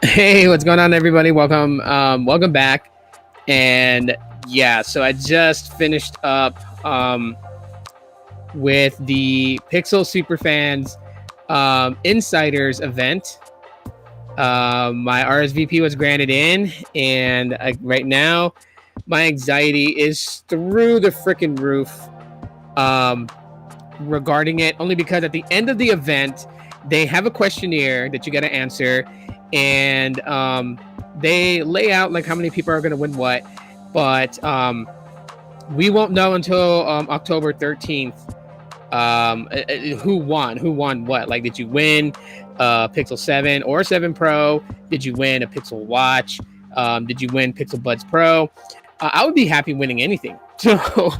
Hey, what's going on, everybody? Welcome back. And yeah, so I just finished up with the Pixel Superfans Insiders event. My RSVP was granted in, and right now, my anxiety is through the freaking roof regarding it. Only because at the end of the event, they have a questionnaire that you got to answer, and they lay out like how many people are going to win what, but we won't know until October 13th who won what. Like, did you win Pixel 7 or 7 Pro? Did you win a Pixel Watch? Did you win Pixel Buds Pro? I would be happy winning anything. So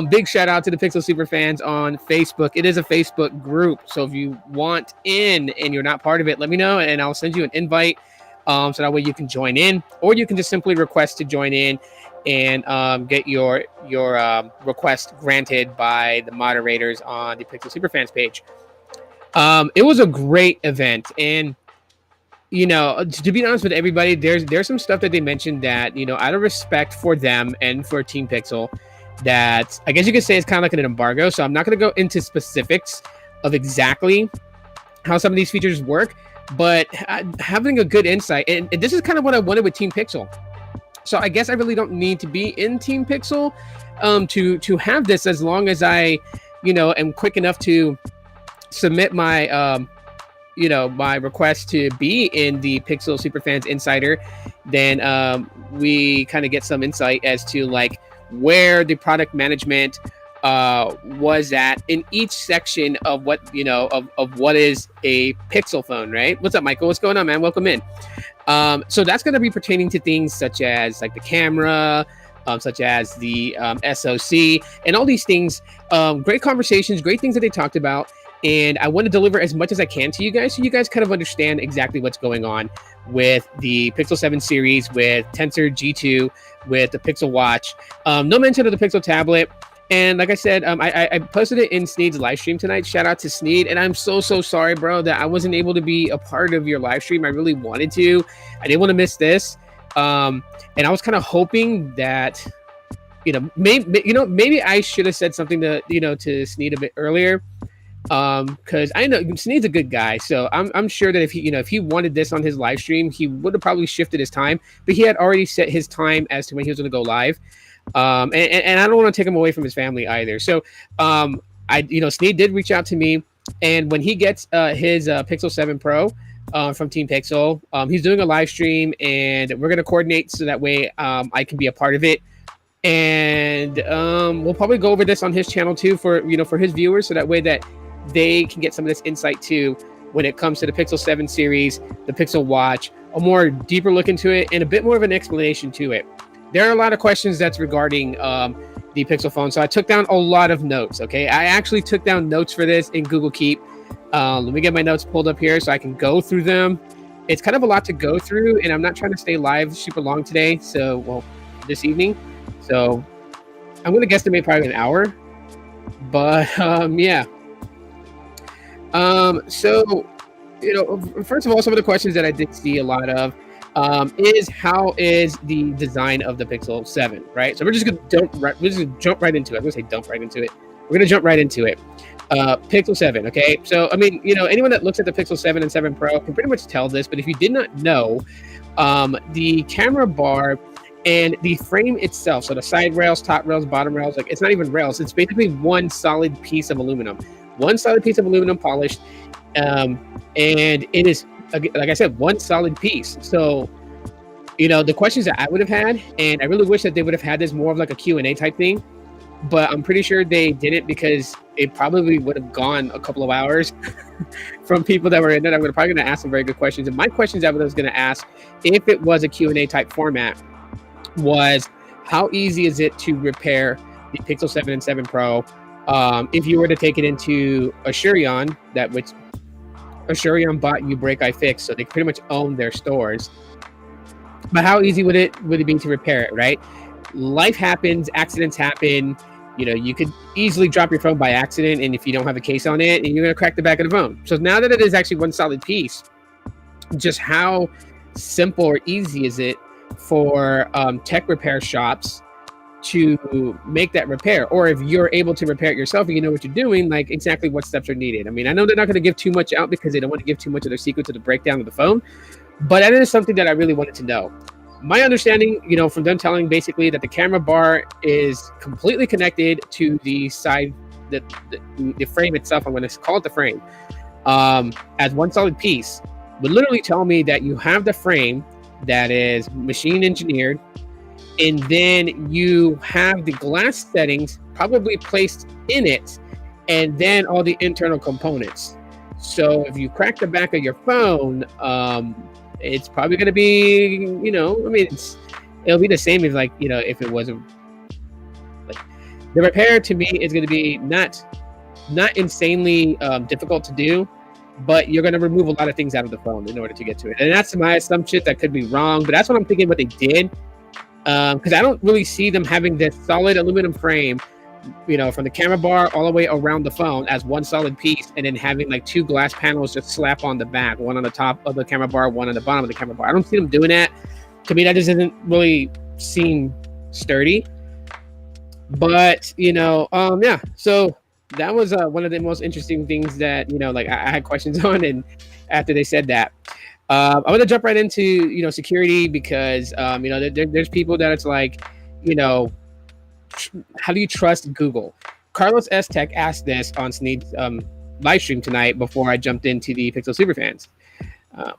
big shout out to the Pixel Super fans on Facebook. It is a Facebook group, so if you want in and you're not part of it, let me know and I'll send you an invite, so that way you can join in, or you can just simply request to join in and get your request granted by the moderators on the Pixel Super fans page. It was a great event, and to be honest with everybody, there's some stuff that they mentioned that, out of respect for them and for Team Pixel, that I guess you could say is kind of like an embargo. So I'm not going to go into specifics of exactly how some of these features work, but having a good insight, and this is kind of what I wanted with Team Pixel. So I guess I really don't need to be in Team Pixel to have this, as long as I, am quick enough to submit my my request to be in the Pixel Superfans Insider. Then we kind of get some insight as to like where the product management was at in each section of what of what is a Pixel phone, right? What's up, Michael? What's going on, man? Welcome in. So that's going to be pertaining to things such as like the camera, such as the SoC, and all these things. Great conversations, great things that they talked about. And I want to deliver as much as I can to you guys, so you guys kind of understand exactly what's going on with the Pixel 7 series, with Tensor G2, with the Pixel Watch. No mention of the Pixel tablet. And like I said, I posted it in Sneed's live stream tonight. Shout out to Sneed. And I'm so sorry, bro, that I wasn't able to be a part of your live stream. I really wanted to. I didn't want to miss this. And I was kind of hoping that, maybe I should have said something to Sneed a bit earlier. Because I know Sneed's a good guy, so I'm sure that if he wanted this on his live stream, he would have probably shifted his time, but he had already set his time as to when he was going to go live. And I don't want to take him away from his family either. So Sneed did reach out to me, and when he gets his Pixel 7 Pro from Team Pixel, he's doing a live stream, and we're going to coordinate so that way I can be a part of it. And we'll probably go over this on his channel too for his viewers, so that way that they can get some of this insight too when it comes to the Pixel 7 series, the Pixel Watch, a more deeper look into it, and a bit more of an explanation to it. There are a lot of questions that's regarding the Pixel phone, so I took down a lot of notes. Okay, I actually took down notes for this in Google Keep. Let me get my notes pulled up here so I can go through them. It's kind of a lot to go through, and I'm not trying to stay live super long today. So, this evening. So I'm going to guesstimate probably an hour. But yeah. So, first of all, some of the questions that I did see a lot of is how is the design of the Pixel 7, right? So we're just going to jump right into it. I'm going to say dump right into it. We're going to jump right into it. Pixel 7, okay? So, I mean, anyone that looks at the Pixel 7 and 7 Pro can pretty much tell this, but if you did not know, the camera bar and the frame itself, so the side rails, top rails, bottom rails, like it's not even rails. It's basically one solid piece of aluminum. One solid piece of aluminum polished, and it is, like I said, one solid piece. So, the questions that I would have had, and I really wish that they would have had this more of like a Q&A type thing, but I'm pretty sure they didn't, because it probably would have gone a couple of hours from people that were in it. I would have probably going to ask some very good questions. And my questions I was going to ask, if it was a Q&A type format, was how easy is it to repair the Pixel 7 and 7 Pro if you were to take it into Asurion, which Asurion bought You Break I Fix, so they pretty much own their stores. But how easy would it be to repair it, right? Life happens, accidents happen. You could easily drop your phone by accident, and if you don't have a case on it, and you're going to crack the back of the phone. So now that it is actually one solid piece, just how simple or easy is it for tech repair shops to make that repair? Or if you're able to repair it yourself and you know what you're doing, like exactly what steps are needed. I mean, I know they're not going to give too much out because they don't want to give too much of their secret to the breakdown of the phone, but that is something that I really wanted to know. My understanding, from them telling basically that the camera bar is completely connected to the side, the frame itself. I'm going to call it the frame, as one solid piece, would literally tell me that you have the frame that is machine engineered, and then you have the glass settings probably placed in it, and then all the internal components. So if you crack the back of your phone, it's probably going to be, it'll be the same as if it wasn't like the repair. To me is going to be not insanely difficult to do, but you're going to remove a lot of things out of the phone in order to get to it. And that's my assumption. That could be wrong, but that's what I'm thinking what they did. Because I don't really see them having this solid aluminum frame, from the camera bar all the way around the phone as one solid piece, and then having like two glass panels just slap on the back, one on the top of the camera bar, one on the bottom of the camera bar. I don't see them doing that. To me, that just doesn't really seem sturdy. But yeah. So that was one of the most interesting things that I had questions on, and after they said that. I'm going to jump right into, security, because, there's people that it's like, how do you trust Google? Carlos S. Tech asked this on Sneed's live stream tonight before I jumped into the Pixel Superfans.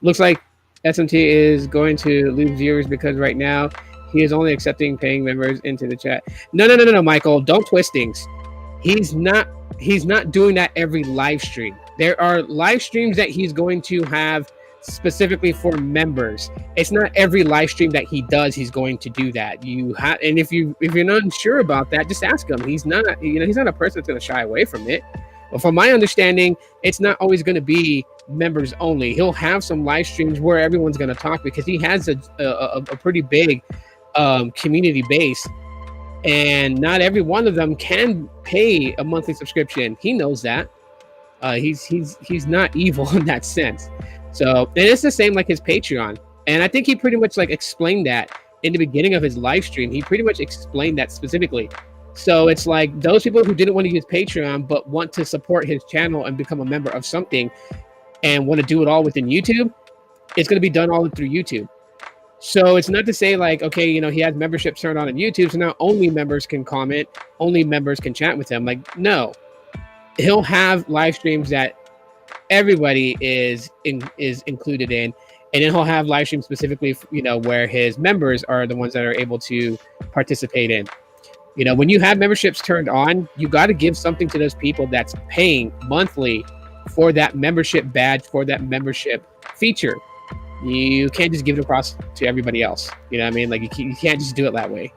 Looks like SMT is going to lose viewers because right now he is only accepting paying members into the chat. No, Michael, don't twist things. He's not doing that every live stream. There are live streams that he's going to have specifically for members. It's not every live stream that he does he's going to do that. And if you're not sure about that, just ask him. He's not a person that's going to shy away from it. But from my understanding, it's not always going to be members only. He'll have some live streams where everyone's going to talk, because he has a pretty big community base, and not every one of them can pay a monthly subscription. He knows that. He's not evil in that sense. So, and it's the same like his Patreon. And I think he pretty much explained that in the beginning of his live stream. He pretty much explained that specifically. So it's like those people who didn't want to use Patreon but want to support his channel and become a member of something and want to do it all within YouTube, it's going to be done all through YouTube. So it's not to say okay, he has memberships turned on YouTube, so now only members can comment, only members can chat with him. No, he'll have live streams that everybody is included in, and then he'll have live streams specifically where his members are the ones that are able to participate in. When you have memberships turned on, you got to give something to those people that's paying monthly for that membership badge, for that membership feature. You can't just give it across to everybody else. You know what I mean? You can't just do it that way.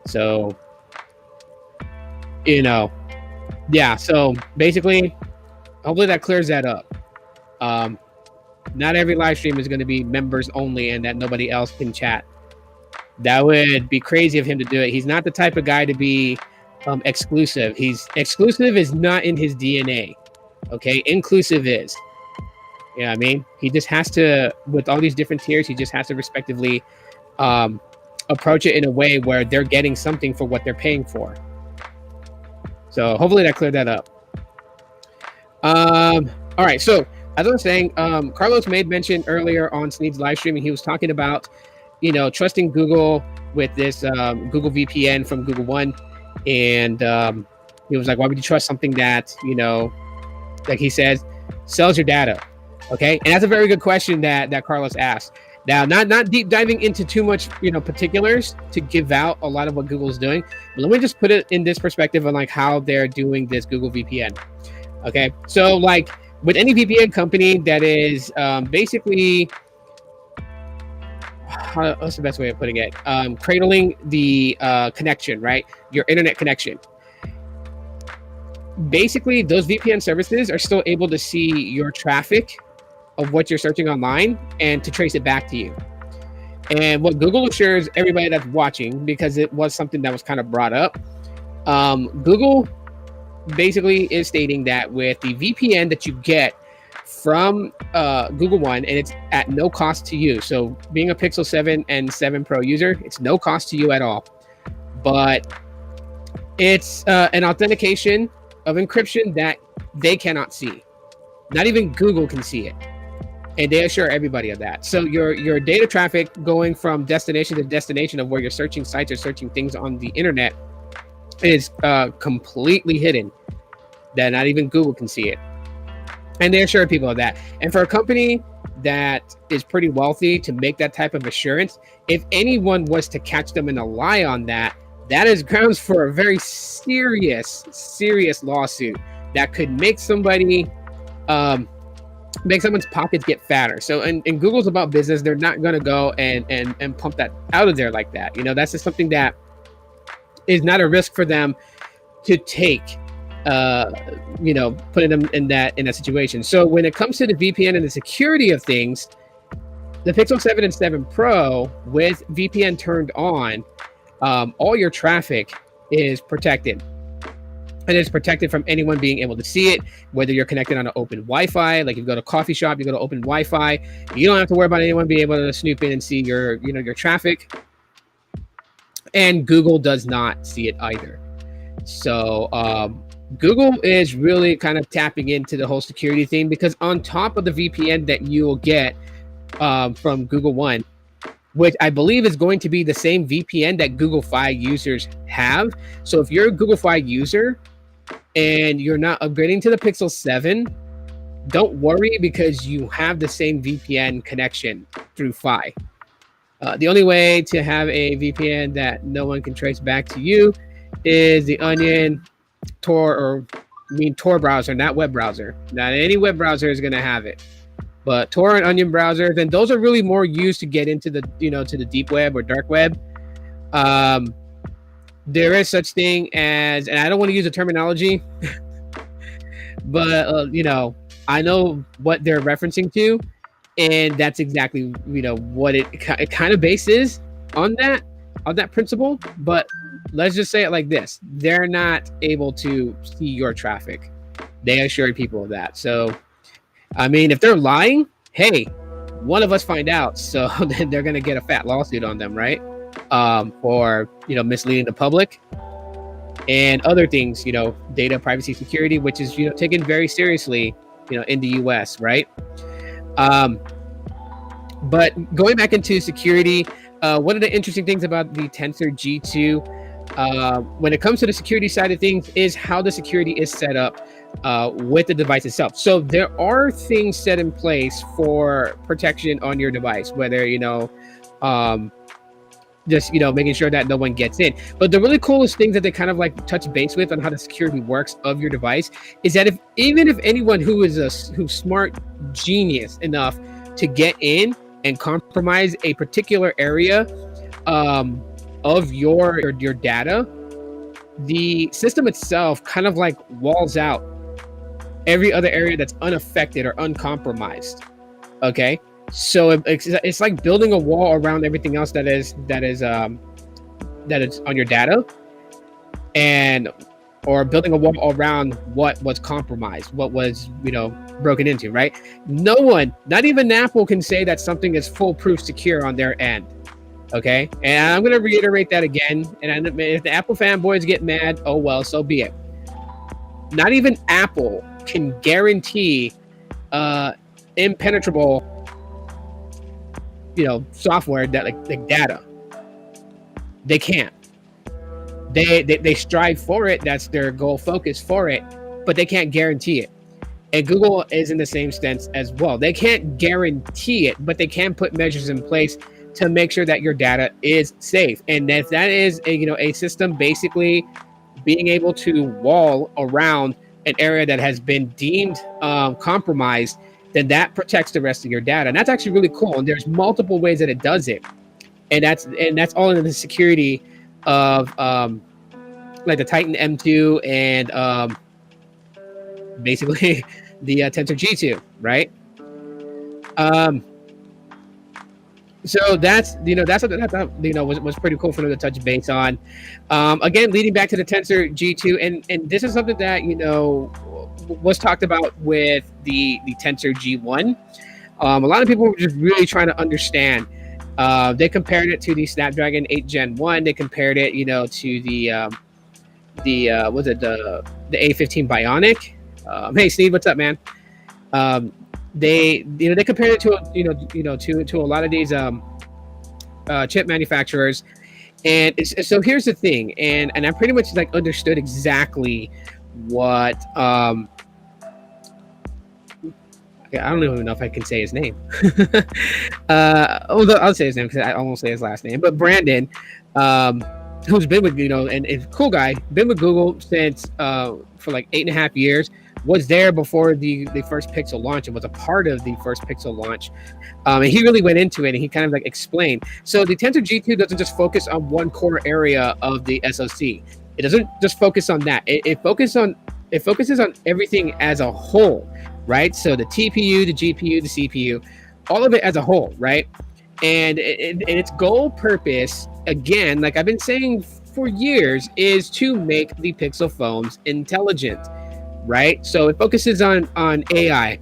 So yeah, so basically hopefully that clears that up. Not every live stream is going to be members only and that nobody else can chat. That would be crazy of him to do it. He's not the type of guy to be exclusive. Exclusive is not in his DNA. Okay, inclusive is. You know what I mean? He just has to, with all these different tiers, he just has to respectively approach it in a way where they're getting something for what they're paying for. So hopefully that cleared that up. All right, so as I was saying, Carlos made mention earlier on Sneed's live stream, and he was talking about, trusting Google with this Google VPN from Google One. And he was like, why would you trust something that, like he says, sells your data? Okay. And that's a very good question that Carlos asked. Now, not deep diving into too much, particulars to give out a lot of what Google's doing. But let me just put it in this perspective on how they're doing this Google VPN. Okay. So with any VPN company that is basically, what's the best way of putting it? Cradling the connection, right? Your internet connection. Basically, those VPN services are still able to see your traffic of what you're searching online and to trace it back to you. And what Google assures everybody that's watching, because it was something that was kind of brought up, Google basically is stating that with the VPN that you get from Google One, and it's at no cost to you. So being a Pixel 7 and 7 Pro user, it's no cost to you at all. But it's an authentication of encryption that they cannot see. Not even Google can see it. And they assure everybody of that. So your data traffic going from destination to destination of where you're searching sites or searching things on the internet is completely hidden. That not even Google can see it. And they assure people of that. And for a company that is pretty wealthy to make that type of assurance, if anyone was to catch them in a lie on that, that is grounds for a very serious lawsuit that could make somebody make someone's pockets get fatter. So and Google's about business. They're not going to go and pump that out of there like that. You know, that's just something that is not a risk for them to take, you know, putting them in that situation. So when it comes to the VPN and the security of things, the Pixel 7 and 7 Pro with VPN turned on, all your traffic is protected. And it's protected from anyone being able to see it, whether you're connected on an open Wi-Fi, like you go to a coffee shop, you go to open Wi-Fi, you don't have to worry about anyone being able to snoop in and see your, you know, your traffic. And Google does not see it either. So Google is really kind of tapping into the whole security thing, because on top of the VPN that you will get from Google One, which I believe is going to be the same VPN that Google Fi users have. So if you're a Google Fi user and you're not upgrading to the Pixel 7, don't worry, because you have the same VPN connection through Fi. The only way to have a VPN that no one can trace back to you is the Onion Tor browser, not web browser. Not any web browser is going to have it. But Tor and Onion browsers, and those are really more used to get into the, you know, to the deep web or dark web. There is such thing as, and I don't want to use the terminology, but you know, I know what they're referencing to, and that's exactly, you know, what it kind of bases on that principle. But let's just say it like this: they're not able to see your traffic. They assure people of that. So I mean, if they're lying, hey, one of us find out, so then they're going to get a fat lawsuit on them, right? For, you know, misleading the public and other things, you know, data privacy security, which is, you know, taken very seriously, you know, in the US, right? But going back into security, one of the interesting things about the Tensor G2, when it comes to the security side of things, is how the security is set up with the device itself. So there are things set in place for protection on your device, whether, you know, just, you know, making sure that no one gets in. But the really coolest things that they kind of like touch base with on how the security works of your device is that even if anyone who's smart genius enough to get in and compromise a particular area of your data, the system itself kind of like walls out every other area that's unaffected or uncompromised. Okay, so it's like building a wall around everything else that is on your data, or building a wall around what was compromised, what was, you know, broken into, right? No one, not even Apple, can say that something is foolproof secure on their end. Okay, and I'm going to reiterate that again. And if the Apple fanboys get mad, oh well, so be it. Not even Apple can guarantee impenetrable, you know, software that like data. They can't. They strive for it. That's their goal focus for it, but they can't guarantee it. And Google is in the same sense as well. They can't guarantee it, but they can put measures in place to make sure that your data is safe. And if that is a system basically being able to wall around an area that has been deemed compromised, then that protects the rest of your data. And that's actually really cool. And there's multiple ways that it does it. And that's all in the security of like the Titan M2 and basically the Tensor G2, right? So that's something that was pretty cool for them to touch base on. Again, leading back to the Tensor G2, and this is something that was talked about with the Tensor G1. A lot of people were just really trying to understand. They compared it to the Snapdragon 8 Gen 1. They compared it, to the A15 Bionic. Hey Steve, what's up, man? They compared it to to a lot of these chip manufacturers, and so here's the thing, and I pretty much like understood exactly what I don't even know if I can say his name. Although I'll say his name because I won't say his last name. But Brandon, who's been with and cool guy, been with Google since for like 8.5 years. Was there before the first Pixel launch and was a part of the first Pixel launch. And he really went into it and he kind of like explained. So the Tensor G2 doesn't just focus on one core area of the SoC. It doesn't just focus on that. It focuses on everything as a whole, right? So the TPU, the GPU, the CPU, all of it as a whole, right? And its goal purpose, again, like I've been saying for years, is to make the Pixel phones intelligent, right? So it focuses on AI.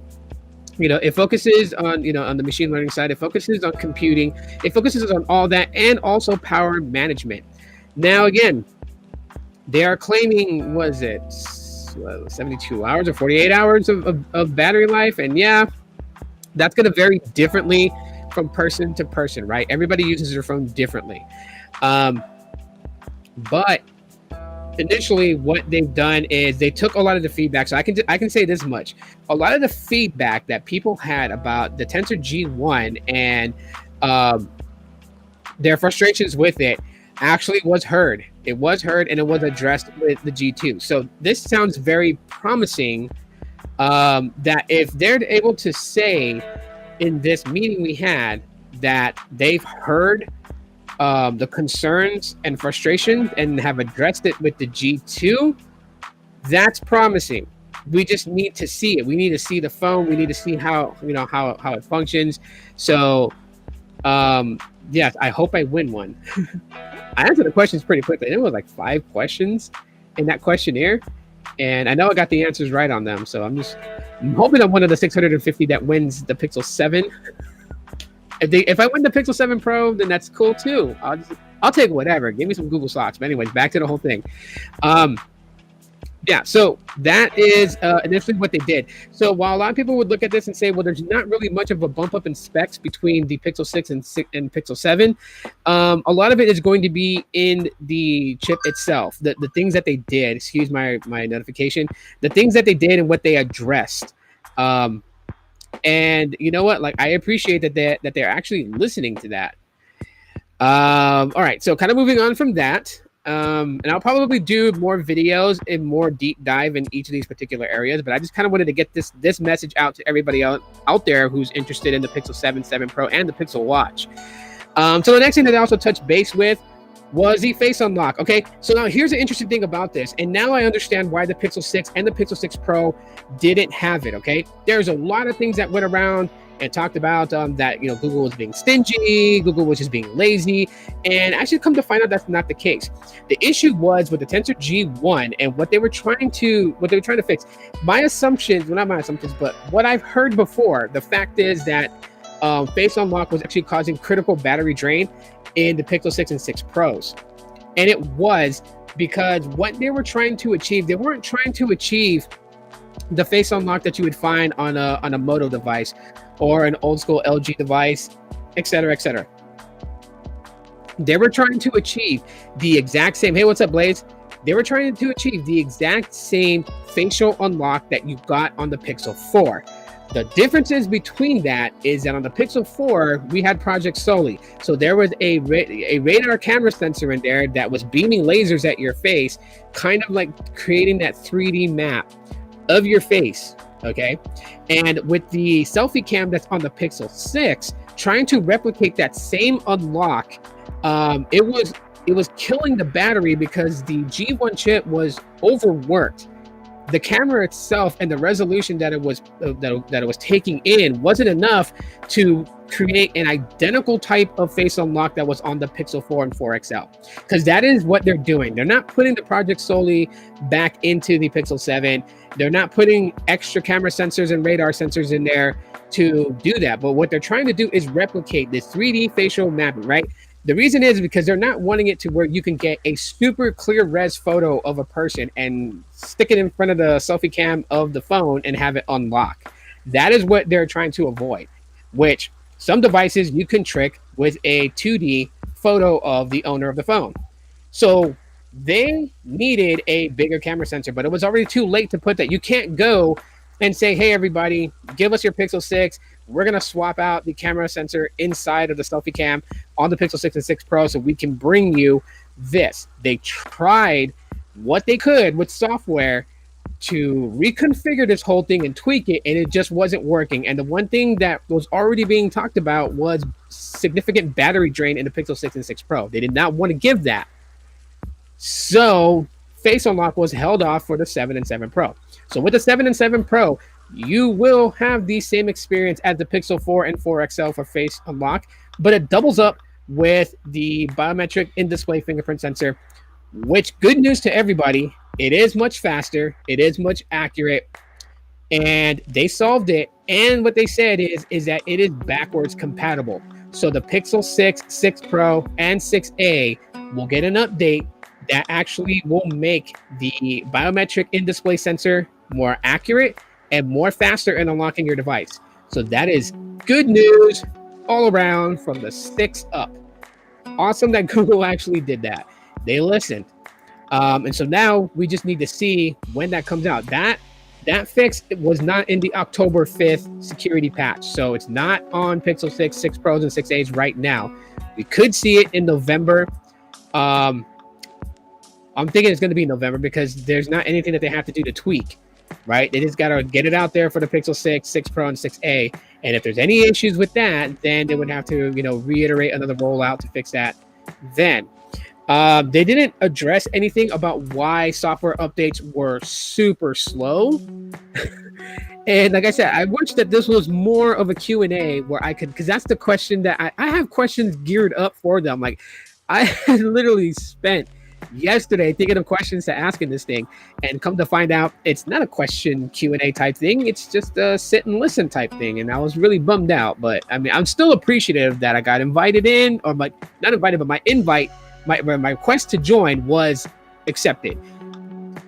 It focuses on on the machine learning side. It focuses on computing. It focuses on all that, and also power management. Now, again, they are claiming, was it 72 hours or 48 hours of battery life? And yeah, that's going to vary differently from person to person, right? Everybody uses their phone differently. But initially what they've done is they took a lot of the feedback. So I can say this much. A lot of the feedback that people had about the Tensor G1 and their frustrations with it actually was heard. It was heard and it was addressed with the G2. So this sounds very promising, that if they're able to say in this meeting we had that they've heard the concerns and frustrations and have addressed it with the G2, that's promising. We just need to see it. We need to see the phone. We need to see how how it functions. So yes, I hope I win one. I answered the questions pretty quickly. It was like 5 questions in that questionnaire, and I know I got the answers right on them. So I'm hoping I'm one of the 650 that wins the Pixel 7. If I win the Pixel 7 Pro, then that's cool too. I'll take whatever. Give me some Google stocks. But anyways, back to the whole thing. Yeah, so that is initially what they did. So while a lot of people would look at this and say, well, there's not really much of a bump up in specs between the Pixel 6 and Pixel 7, a lot of it is going to be in the chip itself. The things that they did, excuse my notification, the things that they did and what they addressed. And you know what? Like, I appreciate that they're actually listening to that. All right, so kind of moving on from that. And I'll probably do more videos and more deep dive in each of these particular areas, but I just kind of wanted to get this message out to everybody out there who's interested in the Pixel 7, 7 Pro, and the Pixel Watch. So the next thing that I also touched base with was the face unlock. Okay, so now here's the interesting thing about this, and now I understand why the Pixel 6 and the Pixel 6 Pro didn't have it. Okay, there's a lot of things that went around and talked about that Google was being stingy, Google was just being lazy, and actually come to find out that's not the case. The issue was with the Tensor G1 and what they were trying to fix. My assumptions, well, not my assumptions, but what I've heard before, the fact is that face unlock was actually causing critical battery drain in the Pixel 6 and 6 Pros, and it was because what they were trying to achieve, they weren't trying to achieve the face unlock that you would find on a Moto device or an old school LG device, etc., etc. They were trying to achieve the exact same. Hey, what's up, Blaze? They were trying to achieve the exact same facial unlock that you got on the Pixel 4. The differences between that is that on the Pixel 4, we had Project Soli. So there was a radar camera sensor in there that was beaming lasers at your face, kind of like creating that 3D map of your face, okay? And with the selfie cam that's on the Pixel 6, trying to replicate that same unlock, it was killing the battery because the G1 chip was overworked. the camera itself and the resolution that it was that it was taking in wasn't enough to create an identical type of face unlock that was on the Pixel 4 and 4 XL, because that is what they're doing. They're not putting the project solely back into the Pixel 7. They're not putting extra camera sensors and radar sensors in there to do that. But what they're trying to do is replicate this 3D facial mapping, right? The reason is because they're not wanting it to where you can get a super clear res photo of a person and stick it in front of the selfie cam of the phone and have it unlock. That is what they're trying to avoid, which some devices you can trick with a 2D photo of the owner of the phone. So they needed a bigger camera sensor, but it was already too late to put that. You can't go and say, hey, everybody, give us your Pixel 6. We're going to swap out the camera sensor inside of the selfie cam on the Pixel 6 and 6 Pro so we can bring you this. They tried what they could with software to reconfigure this whole thing and tweak it, and it just wasn't working. And the one thing that was already being talked about was significant battery drain in the Pixel 6 and 6 Pro. They did not want to give that. So Face Unlock was held off for the 7 and 7 Pro. So with the 7 and 7 Pro, you will have the same experience as the Pixel 4 and 4 XL for Face Unlock, but it doubles up with the biometric in-display fingerprint sensor, which, good news to everybody, it is much faster, it is much accurate, and they solved it. And what they said is that it is backwards compatible. So the Pixel 6, 6 Pro, and 6A will get an update that actually will make the biometric in-display sensor more accurate and more faster in unlocking your device. So that is good news all around from the 6 up. Awesome that Google actually did that. They listened. And so now we just need to see when that comes out. That fix was not in the October 5th security patch. So it's not on Pixel 6, 6 Pros, and 6As right now. We could see it in November. I'm thinking it's going to be November because there's not anything that they have to do to tweak, right? They just got to get it out there for the Pixel 6, 6 Pro, and 6A. And if there's any issues with that, then they would have to, reiterate another rollout to fix that then. They didn't address anything about why software updates were super slow. And like I said, I wish that this was more of a Q&A where I could, because that's the question that I have questions geared up for them. Like, I had literally spent yesterday thinking of questions to ask in this thing, and come to find out it's not a question Q&A type thing. It's just a sit and listen type thing. And I was really bummed out, but I mean, I'm still appreciative that I got invited in, or not invited, but my invite, my request to join was accepted.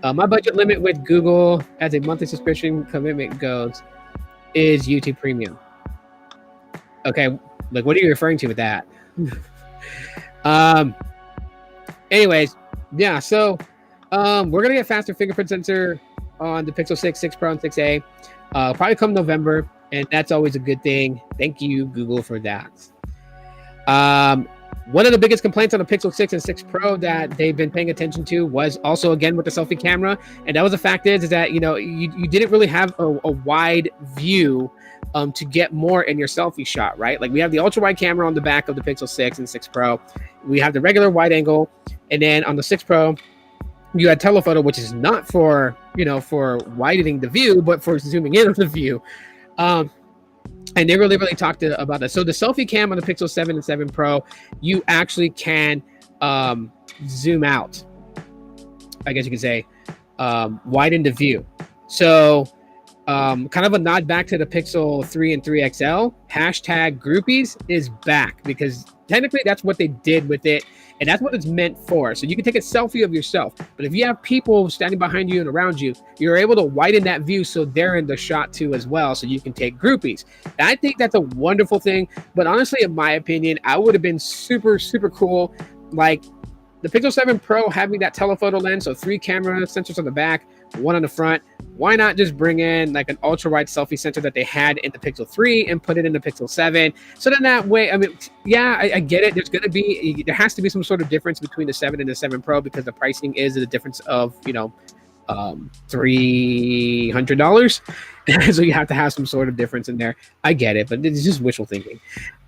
My budget limit with Google as a monthly subscription commitment goes is YouTube Premium. Okay, like, what are you referring to with that? Anyways, yeah, so we're gonna get faster fingerprint sensor on the Pixel 6, 6 Pro, and 6A. Probably come November, and that's always a good thing. Thank you, Google, for that. One of the biggest complaints on the Pixel 6 and 6 Pro that they've been paying attention to was also, again, with the selfie camera. And that was the fact is that, you didn't really have a wide view to get more in your selfie shot, right? Like, we have the ultra wide camera on the back of the Pixel 6 and 6 Pro. We have the regular wide angle. And then on the 6 Pro, you had telephoto, which is not for, for widening the view, but for zooming in on the view. And they really, really talked about that. So the selfie cam on the Pixel 7 and 7 Pro, you actually can zoom out, I guess you could say, widen the view. So kind of a nod back to the Pixel 3 and 3 XL, hashtag groupies is back, because technically that's what they did with it. And that's what it's meant for. So you can take a selfie of yourself, but if you have people standing behind you and around you, you're able to widen that view so they're in the shot too as well, so you can take groupies. And I think that's a wonderful thing. But honestly, in my opinion, I would have been super, super cool, like the Pixel 7 Pro having that telephoto lens, so 3 camera sensors on the back, 1 on the front. Why not just bring in like an ultra wide selfie sensor that they had in the Pixel 3 and put it in the Pixel 7? So then that way, I mean, yeah, I get it. There has to be some sort of difference between the 7 and the 7 Pro, because the pricing is the difference of, $300. So you have to have some sort of difference in there. I get it, but it's just wishful thinking.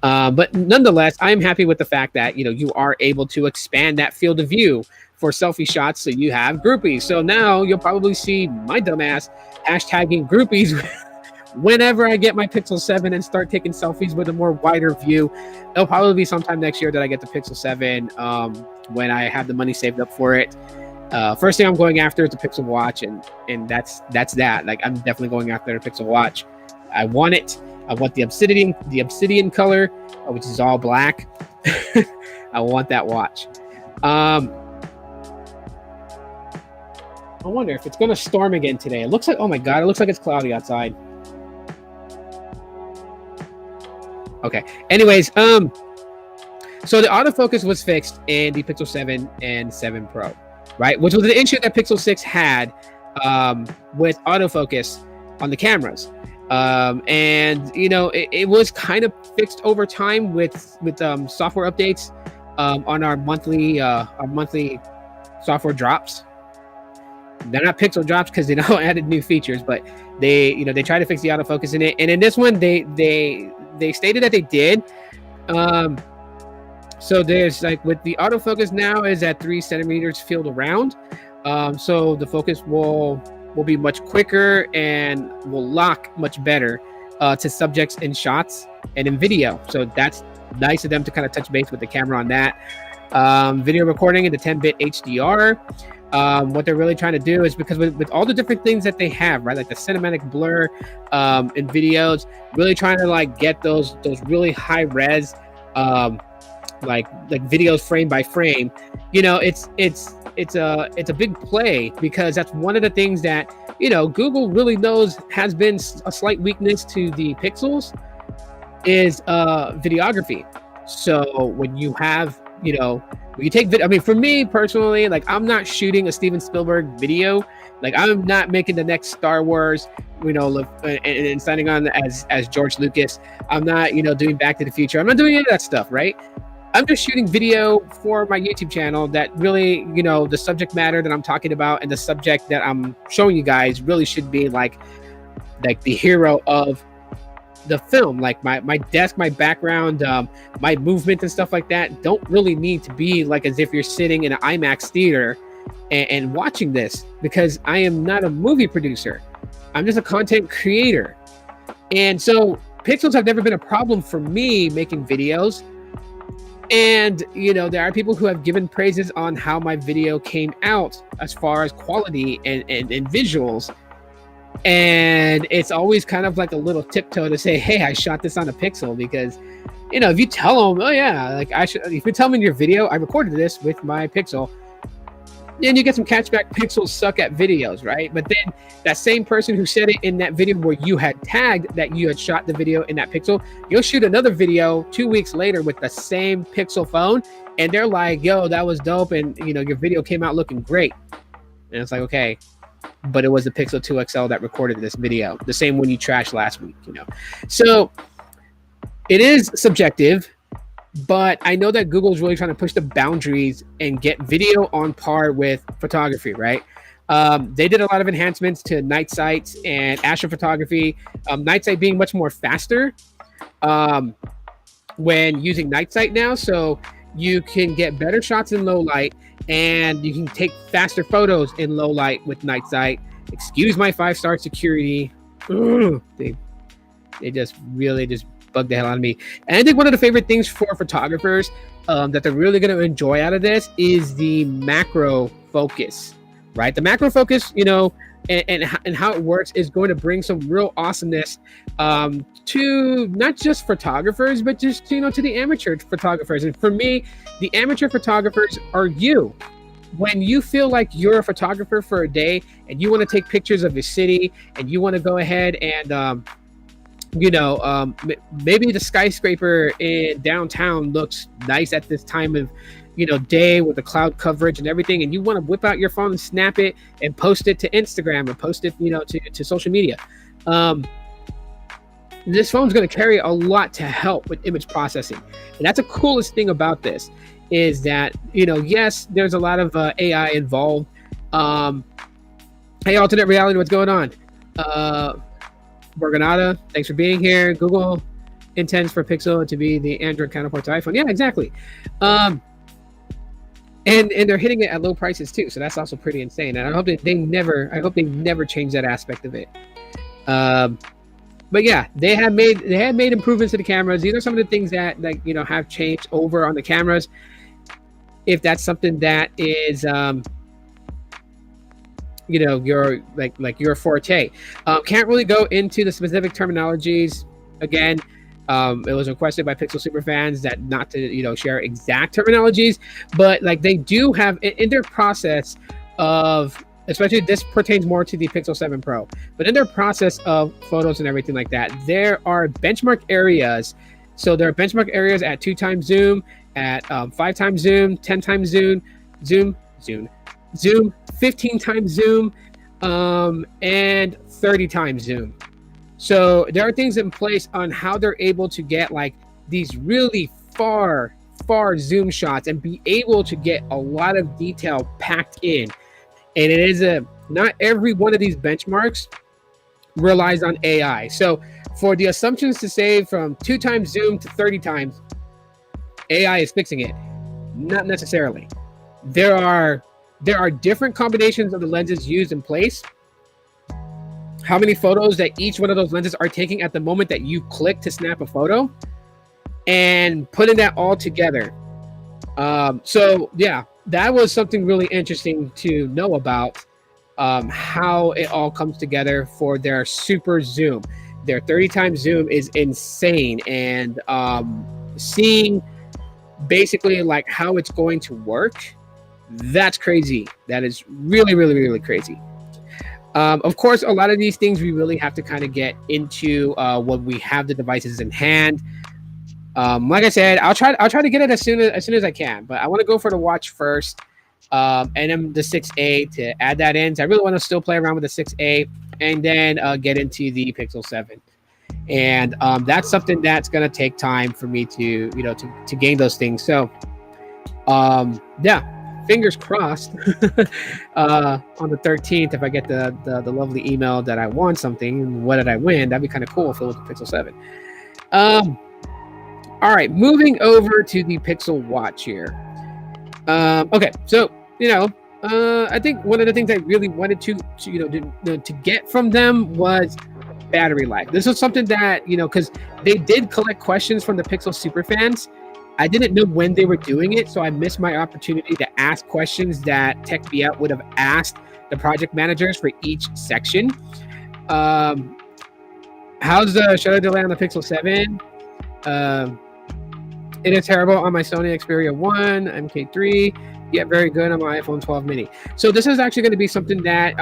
But nonetheless, I'm happy with the fact that, you are able to expand that field of view for selfie shots, so you have groupies. So now you'll probably see my dumbass hashtagging groupies whenever I get my Pixel 7 and start taking selfies with a more wider view. It'll probably be sometime next year that I get the Pixel 7 when I have the money saved up for it. First thing I'm going after is the Pixel Watch, and that's that. Like, I'm definitely going after the Pixel Watch. I want it. I want the obsidian color, which is all black. I want that watch. I wonder if it's gonna storm again today. It looks like, oh my god, it looks like it's cloudy outside. Okay. Anyways, so the autofocus was fixed in the Pixel 7 and 7 Pro, right? Which was an issue that Pixel 6 had with autofocus on the cameras. And you know, it was kind of fixed over time with software updates on our monthly software drops. They're not Pixel drops because they don't added new features, but they try to fix the autofocus in it. And in this one, they stated that they did. So there's, like, with the autofocus now is at 3 centimeters field around. So the focus will be much quicker and will lock much better to subjects in shots and in video. So that's nice of them to kind of touch base with the camera on that. Video recording in the 10-bit HDR. What they're really trying to do is, because with all the different things that they have, right, like the cinematic blur in videos, really trying to, like, get those really high res like videos frame by frame. You know, it's a big play, because that's one of the things that, you know, Google really knows has been a slight weakness to the Pixels is videography. So when you have, you know, when you take video, I mean, for me personally, like, I'm not shooting a Steven Spielberg video. Like, I'm not making the next Star Wars, you know, and signing on as George Lucas. I'm not, you know, doing Back to the Future. I'm not doing any of that stuff, right? I'm just shooting video for my YouTube channel that really, you know, the subject matter that I'm talking about and the subject that I'm showing you guys really should be like the hero of the film. Like my desk, my background, my movement and stuff like that don't really need to be like as if you're sitting in an IMAX theater and watching this, because I am not a movie producer. I'm just a content creator. And so pixels have never been a problem for me making videos. And, you know, there are people who have given praises on how my video came out as far as quality and visuals. And it's always kind of like a little tiptoe to say, hey, I shot this on a Pixel, because, you know, if you tell them, oh yeah, like if you tell them in your video, I recorded this with my Pixel, then you get some catchback. Pixels suck at videos, right? But then that same person who said it in that video where you had tagged that you had shot the video in that Pixel, you'll shoot another video 2 weeks later with the same Pixel phone, and they're like, yo, that was dope, and, you know, your video came out looking great. And it's like, okay, but it was the Pixel 2 XL that recorded this video, the same one you trashed last week, you know? So it is subjective. But I know that Google's really trying to push the boundaries and get video on par with photography, right? They did a lot of enhancements to night sights and astrophotography. Night sight being much more faster when using night sight now. So you can get better shots in low light, and you can take faster photos in low light with night sight. Excuse my 5-star security. Ugh, they just really just bug the hell out of me. And I think one of the favorite things for photographers that they're really going to enjoy out of this is the macro focus, right? The macro focus, you know, and how it works is going to bring some real awesomeness to not just photographers, but just, you know, to the amateur photographers. And for me, the amateur photographers are you. When you feel like you're a photographer for a day and you want to take pictures of your city, and you want to go ahead and you know, maybe the skyscraper in downtown looks nice at this time of, you know, day with the cloud coverage and everything, and you want to whip out your phone and snap it and post it to Instagram and post it, you know, to social media. This phone's going to carry a lot to help with image processing. And that's the coolest thing about this, is that, you know, yes, there's a lot of AI involved. Hey, alternate reality, what's going on? Borganata, thanks for being here. Google intends for Pixel to be the Android counterpart to iPhone. Yeah, exactly. and they're hitting it at low prices too. So that's also pretty insane. And I hope that I hope they never change that aspect of it. But yeah, they had made improvements to the cameras. These are some of the things that have changed over on the cameras. If that's something that is your your forte. Can't really go into the specific terminologies. Again, it was requested by Pixel super fans that not to share exact terminologies, but they do have in their process of, especially this pertains more to the Pixel 7 Pro, but in their process of photos and everything like that, there are benchmark areas. So there are benchmark areas at 2x zoom, at 5x zoom, 10x zoom, 15x zoom, and 30x zoom. So there are things in place on how they're able to get these really far zoom shots and be able to get a lot of detail packed in. And it is not every one of these benchmarks relies on AI. So for the assumptions to say from 2x zoom to 30x, AI is fixing it. Not necessarily. There are different combinations of the lenses used in place. How many photos that each one of those lenses are taking at the moment that you click to snap a photo, and putting that all together. So yeah, that was something really interesting to know about, how it all comes together for their super zoom. Their 30x zoom is insane, and seeing basically how it's going to work, that's crazy. That is really, really, really crazy. Of course, a lot of these things we really have to kind of get into when we have the devices in hand. Like I said, I'll try to get it as soon as I can, but I want to go for the watch first, and then the 6A to add that in. So I really want to still play around with the 6A, and then get into the Pixel 7. And that's something that's gonna take time for me to to gain those things. So yeah. Fingers crossed on the 13th, if I get the lovely email that I won something. What did I win? That'd be kind of cool if it was the Pixel 7. All right, moving over to the Pixel Watch here. Okay, so I think one of the things I really wanted to get from them was battery life. This was something that because they did collect questions from the Pixel super fans. I didn't know when they were doing it, so I missed my opportunity to ask questions that TechBeat would have asked the project managers for each section. How's the shutter delay on the Pixel 7? It is terrible on my Sony Xperia 1, MK3, yet very good on my iPhone 12 mini. So this is actually going to be something that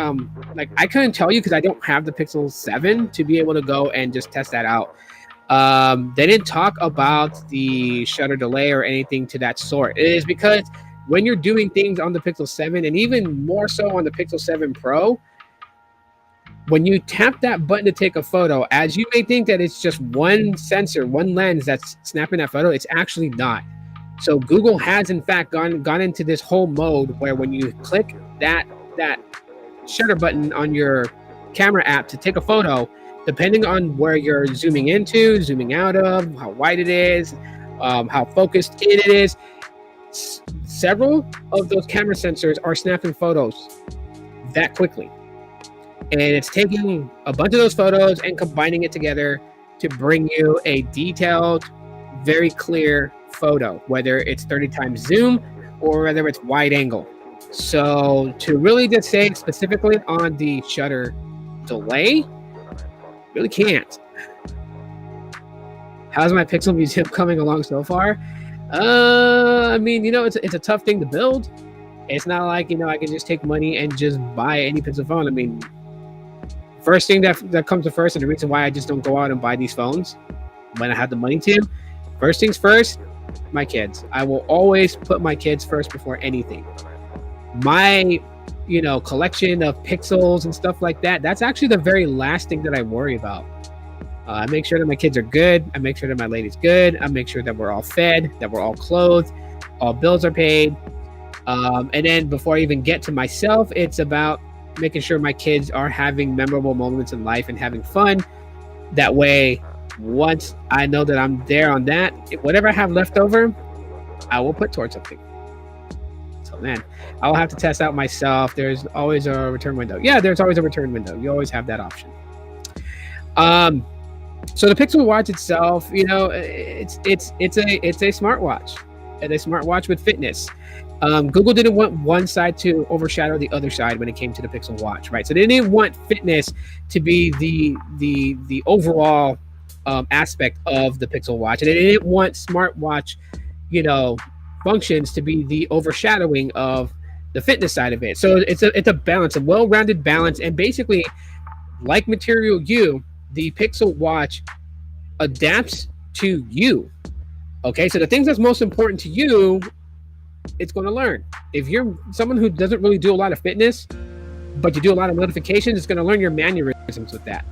I couldn't tell you because I don't have the Pixel 7 to be able to go and just test that out. They didn't talk about the shutter delay or anything to that sort. It is because when you're doing things on the Pixel 7 and even more so on the Pixel 7 Pro, when you tap that button to take a photo, as you may think that it's just one sensor, one lens that's snapping that photo, it's actually not. So Google has in fact gone into this whole mode where when you click that shutter button on your camera app to take a photo, depending on where you're zooming into, zooming out of, how wide it is, how focused it is, several of those camera sensors are snapping photos that quickly. And it's taking a bunch of those photos and combining it together to bring you a detailed, very clear photo, whether it's 30x zoom or whether it's wide angle. So to really just say specifically on the shutter delay, really can't. How's my Pixel Museum coming along so far? I mean, it's a tough thing to build. It's not like, I can just take money and just buy any Pixel phone. I mean, first thing that comes to first, and the reason why I just don't go out and buy these phones when I have the money to, first things first, my kids. I will always put my kids first before anything. My collection of pixels and stuff like that, that's actually the very last thing that I worry about. I make sure that my kids are good. I make sure that my lady's good. I make sure that we're all fed, that we're all clothed, all bills are paid. And then before I even get to myself, it's about making sure my kids are having memorable moments in life and having fun. That way, once I know that I'm there on that, whatever I have left over, I will put towards something. So man, I'll have to test out myself. There's always a return window. Yeah, there's always a return window. You always have that option. So the Pixel Watch itself, you know, it's a smartwatch. It's a smartwatch with fitness. Google didn't want one side to overshadow the other side when it came to the Pixel Watch, right? So they didn't want fitness to be the overall aspect of the Pixel Watch, and they didn't want smartwatch, you know, functions to be the overshadowing of the fitness side of it. So it's a balance, a well-rounded balance, and basically, like Material You, the Pixel Watch adapts to you. Okay, so the things that's most important to you, it's going to learn. If you're someone who doesn't really do a lot of fitness, but you do a lot of notifications, it's going to learn your mannerisms with that.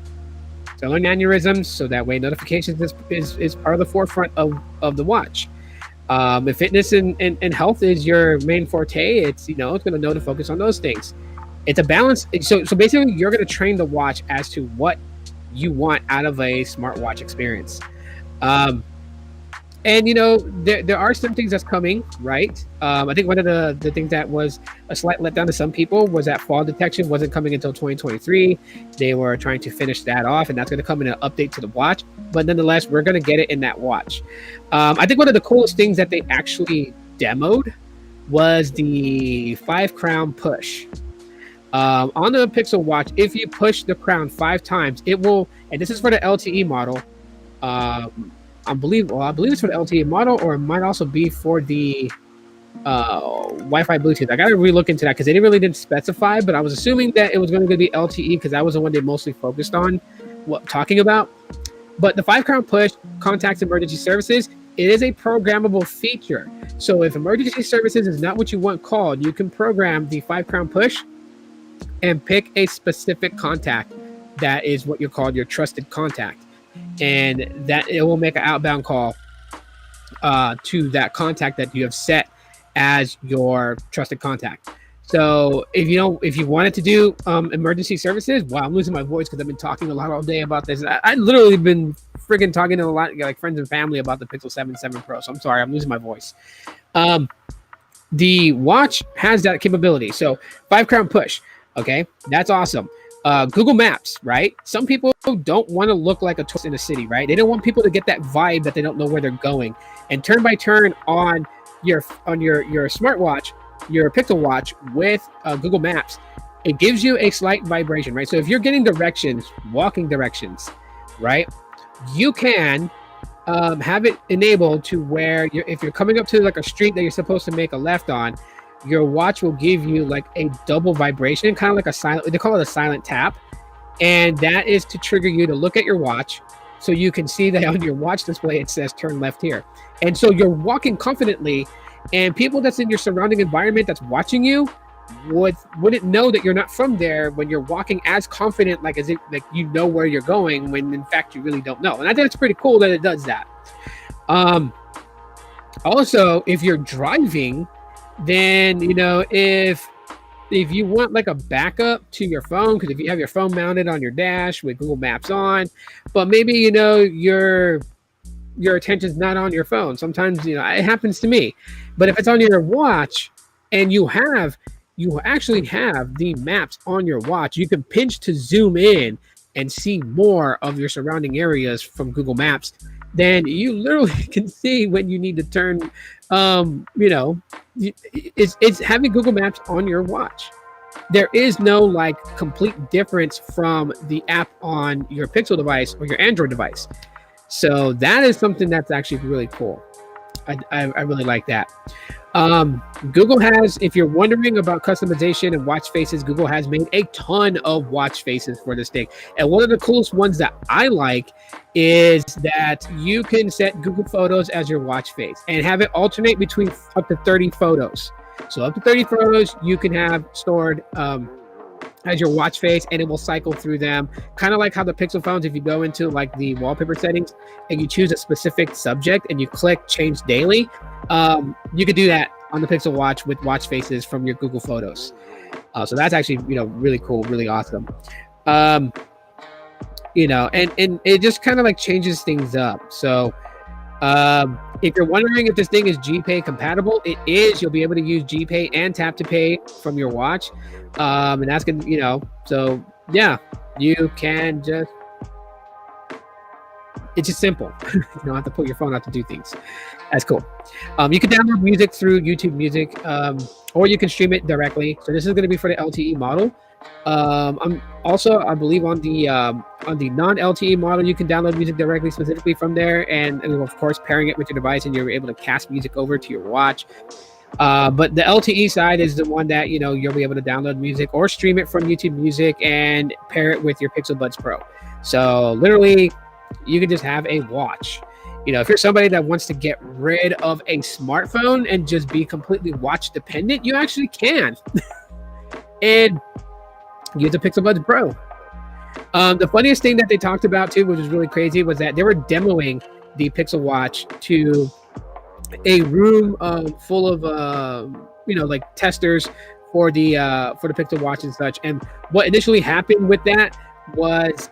So learn mannerisms, so that way notifications is part of the forefront of the watch. If fitness and health is your main forte, it's, you know, it's going to know to focus on those things. It's a balance. So basically, you're going to train the watch as to what you want out of a smartwatch experience. And you know, there are some things that's coming, right? I think one of the things that was a slight letdown to some people was that fall detection wasn't coming until 2023. They were trying to finish that off, and that's going to come in an update to the watch. But nonetheless, we're going to get it in that watch. I think one of the coolest things that they actually demoed was the 5 crown push. On the Pixel Watch, if you push the crown 5 times, it will, and this is for the LTE model. I believe it's for the LTE model, or it might also be for the Wi-Fi Bluetooth. I got to relook into that because they really didn't specify, but I was assuming that it was going to be LTE because that was the one they mostly focused on talking about. But the 5 crown push contacts emergency services. It is a programmable feature. So if emergency services is not what you want called, you can program the 5 crown push and pick a specific contact that is what you're called your trusted contact, and that it will make an outbound call to that contact that you have set as your trusted contact. So if you wanted to do emergency services, wow, I'm losing my voice because I've been talking a lot all day about this. I literally been friggin' talking to a lot, like, friends and family about the Pixel 7 Pro. So I'm sorry, I'm losing my voice. The watch has that capability. So 5 crown push. Okay, that's awesome. Google Maps, right? Some people don't want to look like a tourist in a city, right? They don't want people to get that vibe that they don't know where they're going. And turn by turn on your smartwatch, your Pixel Watch with Google Maps, it gives you a slight vibration, right? So if you're getting directions, walking directions, right, you can have it enabled to where if you're coming up to like a street that you're supposed to make a left on, your watch will give you like a double vibration, kind of like a silent, they call it a silent tap. And that is to trigger you to look at your watch so you can see that on your watch display, it says turn left here. And so you're walking confidently, and people that's in your surrounding environment that's watching you wouldn't know that you're not from there when you're walking as confident, like as if like you know where you're going, when in fact you really don't know. And I think it's pretty cool that it does that. Also, if you're driving, then, you know, if you want like a backup to your phone, because if you have your phone mounted on your dash with Google Maps on, but maybe, you know, your attention's not on your phone. Sometimes, you know, it happens to me. But if it's on your watch and you actually have the maps on your watch, you can pinch to zoom in and see more of your surrounding areas from Google Maps. Then you literally can see when you need to turn. You know, it's having Google Maps on your watch. There is no like complete difference from the app on your Pixel device or your Android device. So that is something that's actually really cool. I really like that. Google has, if you're wondering about customization and watch faces, Google has made a ton of watch faces for this thing. And one of the coolest ones that I like is that you can set Google Photos as your watch face and have it alternate between up to 30 photos. So up to 30 photos you can have stored as your watch face, and it will cycle through them, kind of like how the Pixel phones, if you go into like the wallpaper settings and you choose a specific subject and you click change daily, you could do that on the Pixel Watch with watch faces from your Google Photos. So that's actually, you know, really cool, really awesome. You know, and it just kind of like changes things up. So If you're wondering if this thing is GPay compatible, it is. You'll be able to use GPay and tap to pay from your watch. And that's gonna, so yeah, you can just, it's just simple. You don't have to pull your phone out to do things. That's cool. You can download music through YouTube Music, or you can stream it directly. So this is going to be for the LTE model. I'm also, I believe, on the non-LTE model, you can download music directly, specifically from there, and of course, pairing it with your device, and you're able to cast music over to your watch. But the LTE side is the one that you'll be able to download music or stream it from YouTube Music and pair it with your Pixel Buds Pro. So literally, you can just have a watch. If you're somebody that wants to get rid of a smartphone and just be completely watch dependent, you actually can. And use the Pixel Buds Pro. The funniest thing that they talked about too, which was really crazy, was that they were demoing the Pixel Watch to a room full of like testers for the Pixel Watch and such. And what initially happened with that was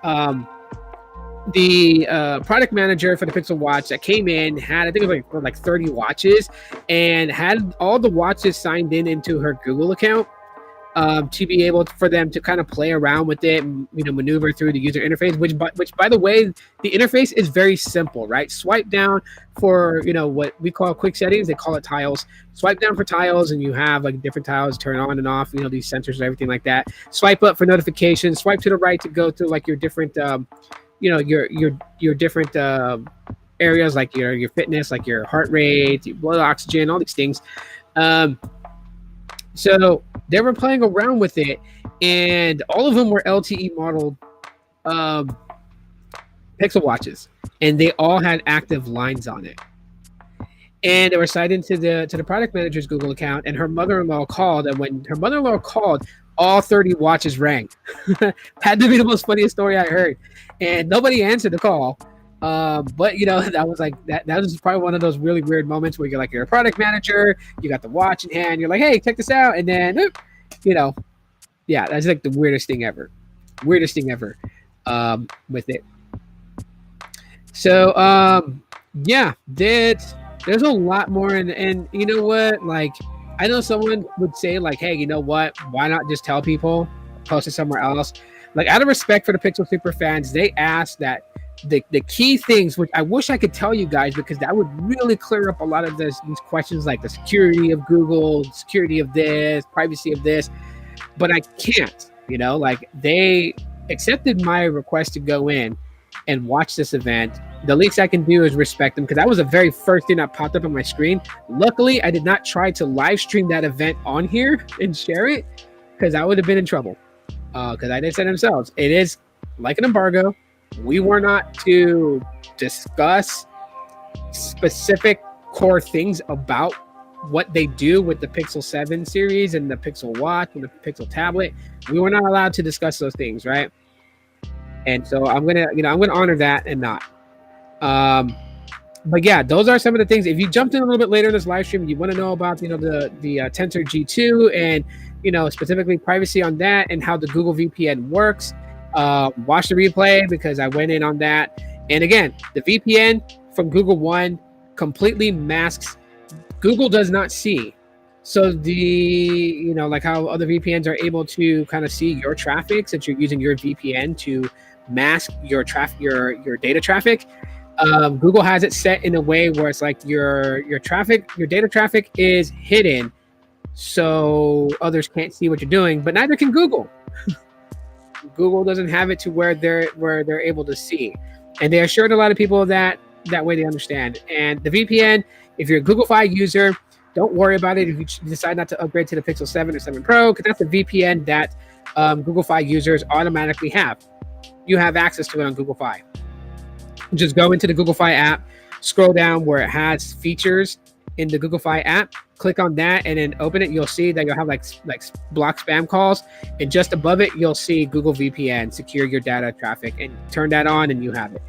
the product manager for the Pixel Watch that came in had, I think it was like 30 watches, and had all the watches signed into her Google account to be able for them to kind of play around with it and maneuver through the user interface, which by the way, the interface is very simple, right? Swipe down for what we call quick settings, they call it tiles. Swipe down for tiles, and you have like different tiles turn on and off, these sensors and everything like that. Swipe up for notifications, swipe to the right to go through like your different your different areas, like your fitness, like your heart rate, your blood oxygen, all these things. So they were playing around with it, and all of them were LTE modeled Pixel Watches, and they all had active lines on it. And they were cited to the product manager's Google account, and her mother-in-law called, and when her mother-in-law called, all 30 watches rang. Had to be the most funniest story I heard. And nobody answered the call. But that was like that was probably one of those really weird moments where you're a product manager, you got the watch in hand, you're like, hey, check this out, and then yeah, that's like the weirdest thing ever with it. So yeah, there's a lot more, and you know what, like, I know someone would say like, hey, you know what, why not just tell people, post it somewhere else? Like, out of respect for the Pixel Super fans, they asked that the key things, which I wish I could tell you guys, because that would really clear up a lot of these questions, like the security of Google, security of this, privacy of this, but I can't, like, they accepted my request to go in and watch this event. The least I can do is respect them, because that was the very first thing that popped up on my screen. Luckily, I did not try to live stream that event on here and share it, because I would have been in trouble. Because I did say themselves, it is like an embargo. We were not to discuss specific core things about what they do with the Pixel 7 series and the Pixel Watch and the Pixel tablet. We were not allowed to discuss those things, right? And so I'm gonna honor that and not. But yeah, those are some of the things. If you jumped in a little bit later in this live stream, you want to know about the Tensor G2 and specifically privacy on that and how the Google VPN works. Watch the replay, because I went in on that. And again, the VPN from Google One completely masks. Google does not see. So like how other VPNs are able to kind of see your traffic, since you're using your VPN to mask your traffic, your data traffic. Google has it set in a way where it's like your data traffic is hidden, so others can't see what you're doing, but neither can Google. Google doesn't have it to where they're able to see, and they assured a lot of people that way they understand. And the VPN, if you're a Google Fi user, don't worry about it if you decide not to upgrade to the Pixel 7 or 7 Pro, because that's the VPN that Google Fi users automatically have. You have access to it on Google Fi. Just go into the Google Fi app, scroll down where it has features in the Google Fi app, click on that, and then open it. You'll see that you'll have like block spam calls, and just above it you'll see Google VPN, secure your data traffic, and turn that on and you have it.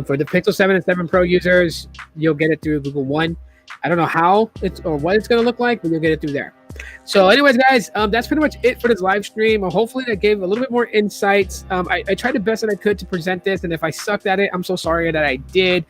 For the Pixel 7 and 7 Pro users, you'll get it through Google One. I don't know how it's or what it's going to look like, but you'll get it through there. So anyways, guys, that's pretty much it for this live stream. Hopefully that gave a little bit more insights. I tried the best that I could to present this, and if I sucked at it, I'm so sorry that I did.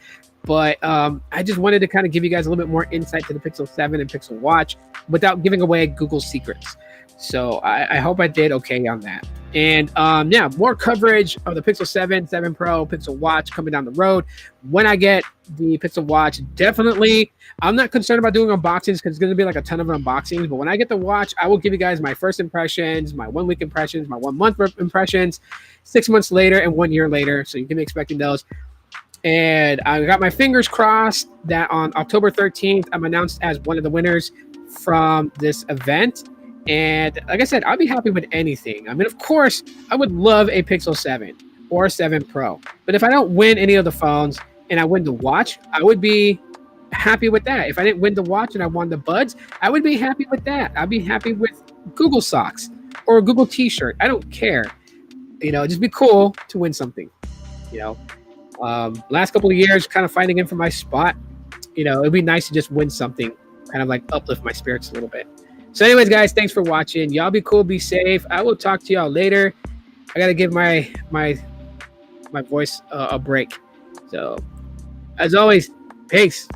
But I just wanted to kind of give you guys a little bit more insight to the Pixel 7 and Pixel Watch without giving away Google's secrets. So I hope I did okay on that. And yeah, more coverage of the Pixel 7, 7 Pro, Pixel Watch coming down the road. When I get the Pixel Watch, definitely, I'm not concerned about doing unboxings because it's going to be like a ton of unboxings. But when I get the watch, I will give you guys my first impressions, my 1 week impressions, my 1 month impressions, 6 months later, and 1 year later. So you can be expecting those. And I got my fingers crossed that on October 13th, I'm announced as one of the winners from this event. And like I said, I'll be happy with anything. I mean, of course, I would love a Pixel 7 or 7 Pro. But if I don't win any of the phones and I win the watch, I would be happy with that. If I didn't win the watch and I won the buds, I would be happy with that. I'd be happy with Google socks or a Google t-shirt. I don't care. You know, just be cool to win something. You know, last couple of years, kind of fighting in for my spot. You know, it'd be nice to just win something, kind of like uplift my spirits a little bit. So anyways, guys, thanks for watching. Y'all be cool, be safe. I will talk to y'all later. I got to give my voice a break. So as always, peace.